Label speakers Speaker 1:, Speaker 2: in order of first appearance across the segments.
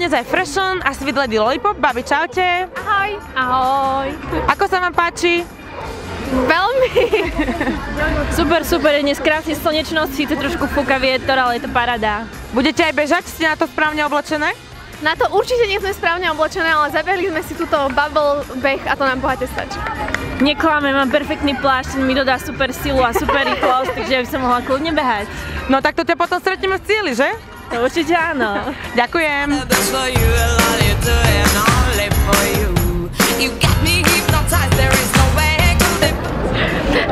Speaker 1: dnes aj Fashion, asi vydledy Lollipop. Babi, čaute.
Speaker 2: Ahoj. Ahoj.
Speaker 1: Ako sa vám páči?
Speaker 2: Veľmi.
Speaker 3: Super, super, je dnes krásne slnečno, síce trošku fúka vietor, ale je to paráda.
Speaker 1: Budete aj bežať? Ste na to správne oblečené?
Speaker 2: Na to určite nie sme správne oblečené, ale zabehli sme si túto bubble beh a to nám bohate stačí.
Speaker 3: Neklame, mám perfektný plášť, mi dodá super silu a super rýchlosť, takže by som mohla kľudne behať.
Speaker 1: No tak to ťa potom stretneme v cieli, že?
Speaker 3: To určite áno.
Speaker 1: Ďakujem.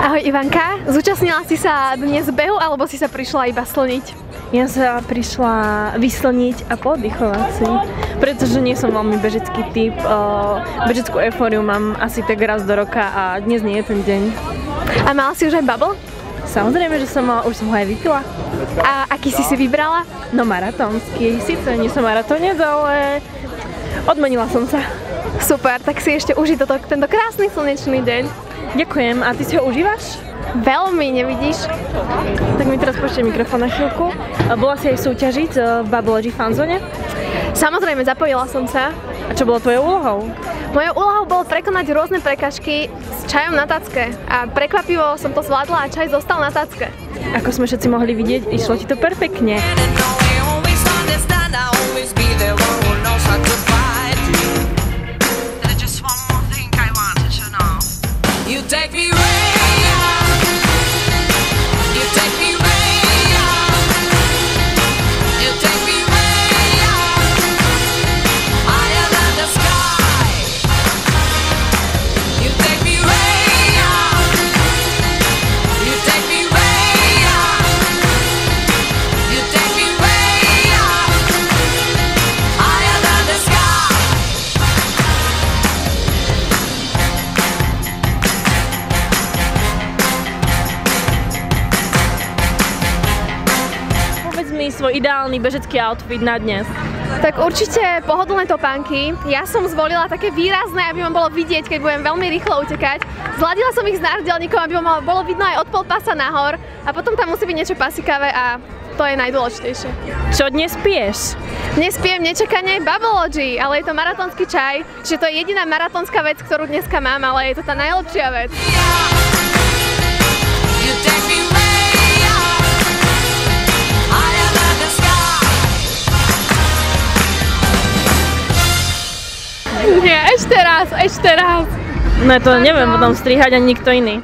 Speaker 2: Ahoj Ivanka, zúčastnila si sa dnes behu alebo si sa prišla iba slniť?
Speaker 3: Ja sa prišla vyslniť a pooddychovať si, pretože nie som veľmi bežecký typ. Bežeckú eufóriu mám asi tak raz do roka a dnes nie je ten deň.
Speaker 2: A mala si už aj bubble?
Speaker 3: Samozrejme, že som mala, už som ho aj vypila.
Speaker 2: A aký si vybrala?
Speaker 3: No maratónsky, síce nie som maratónec, ale odmenila som sa.
Speaker 2: Super, tak si ešte uži tento krásny slnečný deň.
Speaker 3: Ďakujem, a ty si ho užívaš?
Speaker 2: Veľmi, nevidíš?
Speaker 3: Tak mi teraz pošte mikrofón na chvíľku. Bola si aj súťažiť v Bubble fanzone?
Speaker 2: Samozrejme, zapojila som sa.
Speaker 3: A čo bolo tvojou úlohou?
Speaker 2: Mojou úlohou bolo prekonať rôzne prekažky s čajom na tacke. A prekvapivo som to zvládla a čaj zostal na tacke.
Speaker 3: Ako sme všetci mohli vidieť, išlo ti to perfektne. Svoj ideálny bežecký outfit na dnes.
Speaker 2: Tak určite pohodlné topánky. Ja som zvolila také výrazné, aby ma bolo vidieť, keď budem veľmi rýchlo utekať. Zladila som ich s náhrdelníkom, aby ma bolo vidno aj od pol pasa nahor. A potom tam musí byť niečo pasikavé a to je najdôležitejšie.
Speaker 3: Čo dnes piješ?
Speaker 2: Dnes pijem nečakane Bubbleology, ale je to maratónsky čaj, čiže to je jediná maratónska vec, ktorú dneska mám, ale je to tá najlepšia vec. Nie, ešte raz.
Speaker 3: No to neviem potom strihať ani nikto iný.